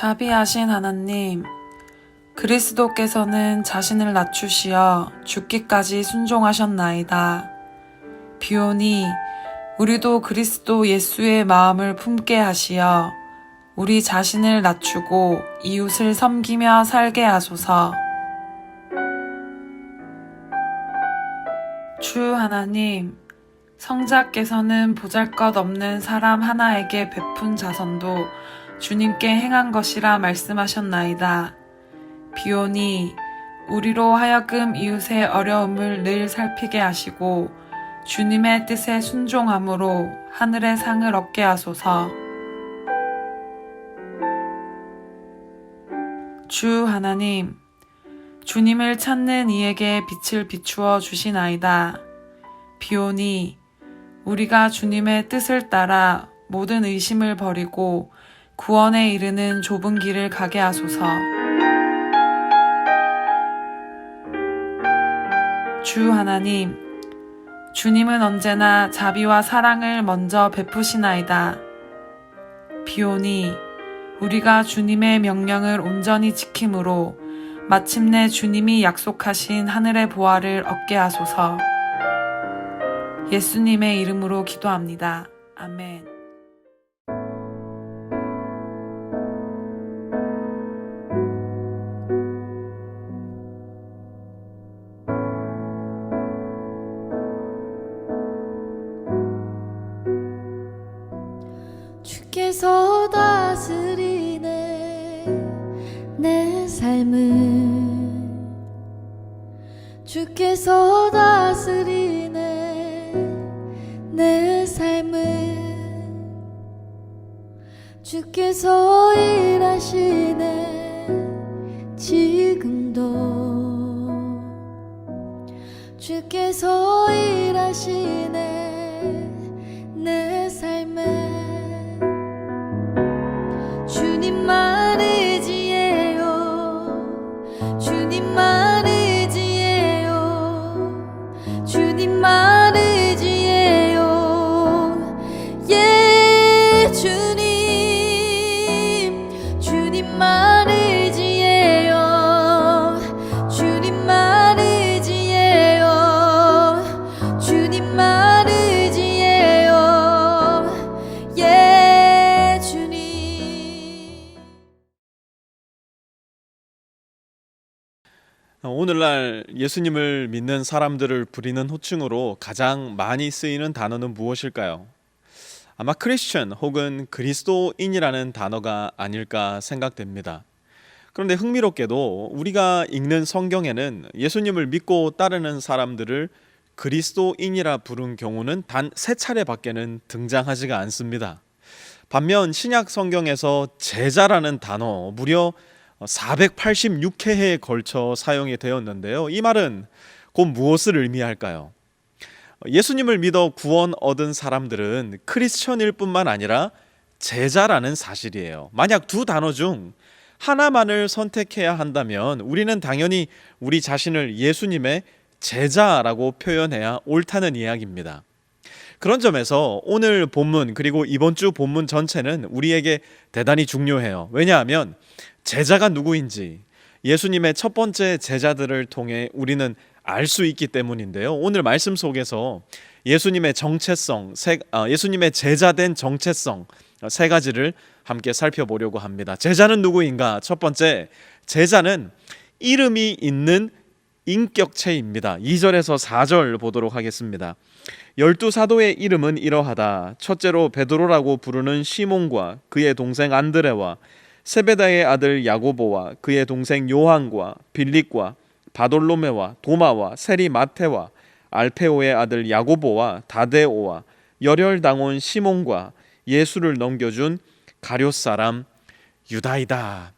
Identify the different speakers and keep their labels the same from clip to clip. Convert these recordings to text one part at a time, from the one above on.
Speaker 1: 자비하신 하나님, 그리스도께서는 자신을 낮추시어 죽기까지 순종하셨나이다. 비오니 우리도 그리스도 예수의 마음을 품게 하시어 우리 자신을 낮추고 이웃을 섬기며 살게 하소서. 주 하나님, 성자께서는 보잘것없는 사람 하나에게 베푼 자선도 주님께 행한 것이라 말씀하셨나이다. 비오니 우리로 하여금 이웃의 어려움을 늘 살피게 하시고 주님의 뜻에 순종함으로 하늘의 상을 얻게 하소서. 주 하나님, 주님을 찾는 이에게 빛을 비추어 주시나이다. 비오니 우리가 주님의 뜻을 따라 모든 의심을 버리고 구원에 이르는 좁은 길을 가게 하소서. 주 하나님, 주님은 언제나 자비와 사랑을 먼저 베푸시나이다. 비오니 우리가 주님의 명령을 온전히 지킴으로 마침내 주님이 약속하신 하늘의 보화를 얻게 하소서. 예수님의 이름으로 기도합니다. 아멘.
Speaker 2: 주께서 다스리네 내 삶을, 주께서 다스리네 내 삶을, 주께서 일하시네 지금도, 주께서 일하시네 내 삶에. 주님만 의지해요, 주님만 의지해요, 주님만 의지해요. 예 주님, 주님만 의지해요, 주님만 의지해요, 주님만 의지해요. 예 주님.
Speaker 3: 오늘날 예수님을 믿는 사람들을 부리는 호칭으로 가장 많이 쓰이는 단어는 무엇일까요? 아마 크리스천 혹은 그리스도인이라는 단어가 아닐까 생각됩니다. 그런데 흥미롭게도 우리가 읽는 성경에는 예수님을 믿고 따르는 사람들을 그리스도인이라 부른 경우는 단 3차례밖에는 등장하지가 않습니다. 반면 신약 성경에서 제자라는 단어 무려 486회에 걸쳐 사용이 되었는데요. 이 말은 곧 무엇을 의미할까요? 예수님을 믿어 구원 얻은 사람들은 크리스천일 뿐만 아니라 제자라는 사실이에요. 만약 두 단어 중 하나만을 선택해야 한다면 우리는 당연히 우리 자신을 예수님의 제자라고 표현해야 옳다는 이야기입니다. 그런 점에서 오늘 본문 그리고 이번 주 본문 전체는 우리에게 대단히 중요해요. 왜냐하면 제자가 누구인지 예수님의 첫 번째 제자들을 통해 우리는 알 수 있기 때문인데요. 오늘 말씀 속에서 예수님의 정체성, 예수님의 제자된 정체성 3가지를 함께 살펴보려고 합니다. 제자는 누구인가? 첫 번째, 제자는 이름이 있는 인격체입니다. 2절에서 4절 보도록 하겠습니다. 12사도의 이름은 이러하다. 첫째로 베드로라고 부르는 시몬과 그의 동생 안드레와 세베다의 아들 야고보와 그의 동생 요한과 빌립과 바돌로메와 도마와 세리 마테와 알페오의 아들 야고보와 다데오와 열혈당원 시몬과 예수를 넘겨준 가룟 사람 유다이다.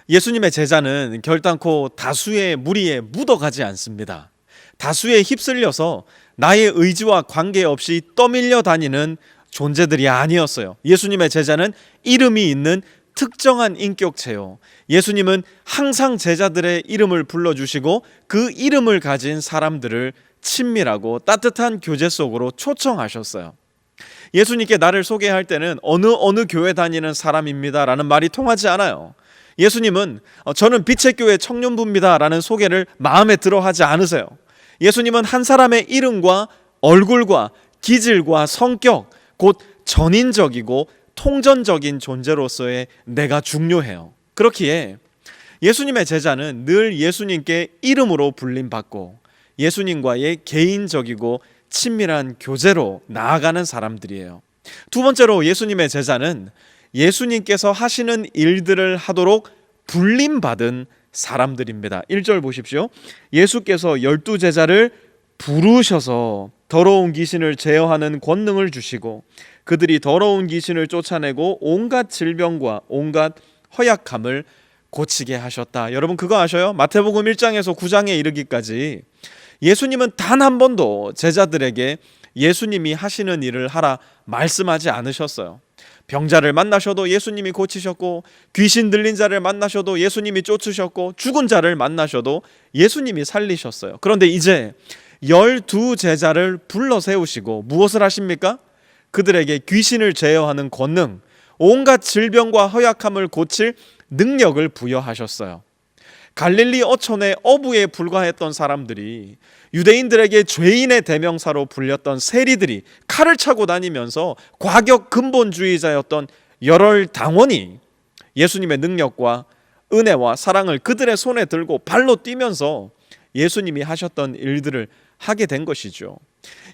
Speaker 3: 예수님의 제자는 결단코 다수의 무리에 묻어가지 않습니다. 다수에 휩쓸려서 나의 의지와 관계없이 떠밀려 다니는 존재들이 아니었어요. 예수님의 제자는 이름이 있는 특정한 인격체요. 예수님은 항상 제자들의 이름을 불러주시고 그 이름을 가진 사람들을 친밀하고 따뜻한 교제 속으로 초청하셨어요. 예수님께 나를 소개할 때는 어느 교회 다니는 사람입니다 라는 말이 통하지 않아요. 예수님은 저는 빛의 교회 청년부입니다 라는 소개를 마음에 들어 하지 않으세요. 예수님은 한 사람의 이름과 얼굴과 기질과 성격, 곧 전인적이고 통전적인 존재로서의 내가 중요해요. 그렇기에 예수님의 제자는 늘 예수님께 이름으로 불림받고 예수님과의 개인적이고 친밀한 교제로 나아가는 사람들이에요. 두 번째로 예수님의 제자는 예수님께서 하시는 일들을 하도록 불림받은 사람들입니다. 1절 보십시오. 예수께서 12제자를 부르셔서 더러운 귀신을 제어하는 권능을 주시고 그들이 더러운 귀신을 쫓아내고 온갖 질병과 온갖 허약함을 고치게 하셨다. 여러분 그거 아셔요? 마태복음 1장에서 9장에 이르기까지 예수님은 단 한 번도 제자들에게 예수님이 하시는 일을 하라 말씀하지 않으셨어요. 병자를 만나셔도 예수님이 고치셨고 귀신 들린 자를 만나셔도 예수님이 쫓으셨고 죽은 자를 만나셔도 예수님이 살리셨어요. 그런데 이제 12제자를 불러 세우시고 무엇을 하십니까? 그들에게 귀신을 제어하는 권능, 온갖 질병과 허약함을 고칠 능력을 부여하셨어요. 갈릴리 어촌의 어부에 불과했던 사람들이 유대인들에게 죄인의 대명사로 불렸던 세리들이 칼을 차고 다니면서 과격 근본주의자였던 열혈당원이 예수님의 능력과 은혜와 사랑을 그들의 손에 들고 발로 뛰면서 예수님이 하셨던 일들을 하게 된 것이죠.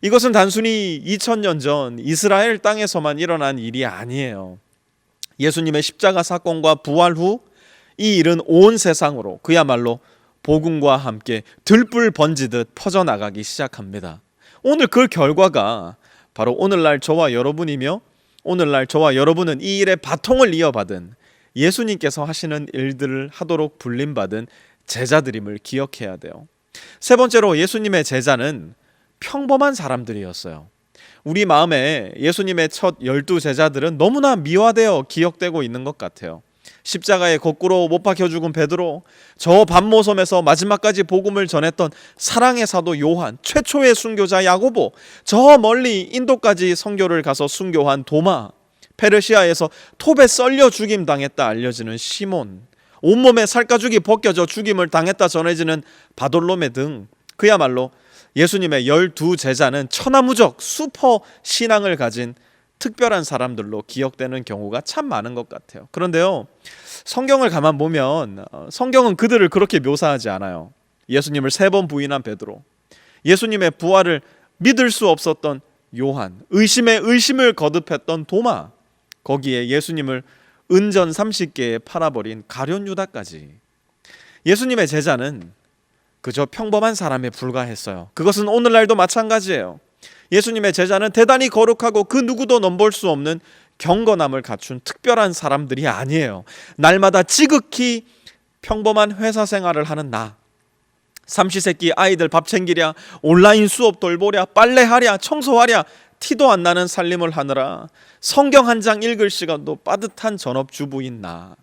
Speaker 3: 이것은 단순히 2000년 전 이스라엘 땅에서만 일어난 일이 아니에요. 예수님의 십자가 사건과 부활 후 이 일은 온 세상으로 그야말로 복음과 함께 들불 번지듯 퍼져나가기 시작합니다. 오늘 그 결과가 바로 오늘날 저와 여러분이며 오늘날 저와 여러분은 이 일의 바통을 이어받은 예수님께서 하시는 일들을 하도록 불림받은 제자들임을 기억해야 돼요. 세 번째로 예수님의 제자는 평범한 사람들이었어요. 우리 마음에 예수님의 첫 12제자들은 너무나 미화되어 기억되고 있는 것 같아요. 십자가에 거꾸로 못 박혀 죽은 베드로, 저 반모섬에서 마지막까지 복음을 전했던 사랑의 사도 요한, 최초의 순교자 야고보, 저 멀리 인도까지 선교를 가서 순교한 도마, 페르시아에서 톱에 썰려 죽임 당했다 알려지는 시몬, 온몸에 살가죽이 벗겨져 죽임을 당했다 전해지는 바돌로메 등 그야말로 예수님의 12제자는 천하무적 슈퍼 신앙을 가진 특별한 사람들로 기억되는 경우가 참 많은 것 같아요. 그런데요, 성경을 가만 보면 성경은 그들을 그렇게 묘사하지 않아요. 예수님을 3번 부인한 베드로, 예수님의 부활을 믿을 수 없었던 요한, 의심에 의심을 거듭했던 도마, 거기에 예수님을 은전 30개에 팔아버린 가룟 유다까지. 예수님의 제자는 그저 평범한 사람에 불과했어요. 그것은 오늘날도 마찬가지예요. 예수님의 제자는 대단히 거룩하고 그 누구도 넘볼 수 없는 경건함을 갖춘 특별한 사람들이 아니에요. 날마다 지극히 평범한 회사 생활을 하는 나, 삼시세끼 아이들 밥 챙기랴, 온라인 수업 돌보랴, 빨래하랴, 청소하랴, 티도 안 나는 살림을 하느라 성경 한 장 읽을 시간도 빠듯한 전업주부인 나,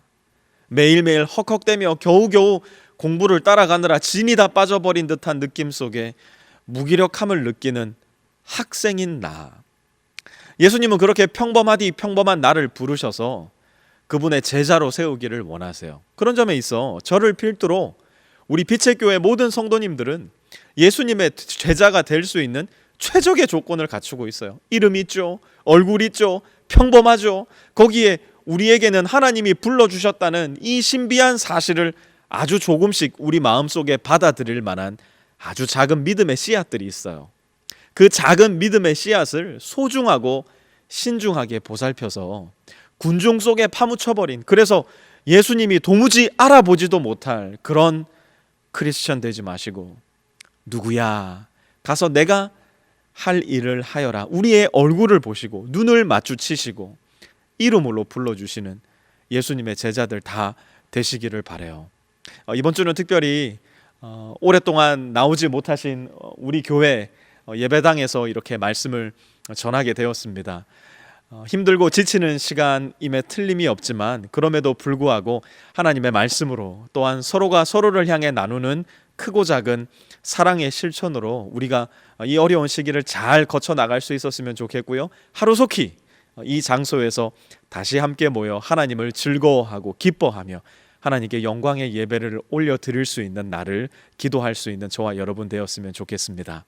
Speaker 3: 매일매일 헉헉대며 겨우겨우 공부를 따라가느라 진이 다 빠져버린 듯한 느낌 속에 무기력함을 느끼는 학생인 나. 예수님은 그렇게 평범하디 평범한 나를 부르셔서 그분의 제자로 세우기를 원하세요. 그런 점에 있어 저를 필두로 우리 빛의 교회 모든 성도님들은 예수님의 제자가 될 수 있는 최적의 조건을 갖추고 있어요. 이름 있죠, 얼굴 있죠, 평범하죠. 거기에 우리에게는 하나님이 불러주셨다는 이 신비한 사실을 아주 조금씩 우리 마음속에 받아들일 만한 아주 작은 믿음의 씨앗들이 있어요. 그 작은 믿음의 씨앗을 소중하고 신중하게 보살펴서 군중 속에 파묻혀버린, 그래서 예수님이 도무지 알아보지도 못할 그런 크리스천 되지 마시고, 누구야? 가서 내가 할 일을 하여라. 우리의 얼굴을 보시고 눈을 마주치시고 이름으로 불러주시는 예수님의 제자들 다 되시기를 바라요. 이번 주는 특별히 오랫동안 나오지 못하신 우리 교회 예배당에서 이렇게 말씀을 전하게 되었습니다. 힘들고 지치는 시간임에 틀림이 없지만 그럼에도 불구하고 하나님의 말씀으로, 또한 서로가 서로를 향해 나누는 크고 작은 사랑의 실천으로 우리가 이 어려운 시기를 잘 거쳐 나갈 수 있었으면 좋겠고요. 하루속히 이 장소에서 다시 함께 모여 하나님을 즐거워하고 기뻐하며 하나님께 영광의 예배를 올려드릴 수 있는 날을 기도할 수 있는 저와 여러분 되었으면 좋겠습니다.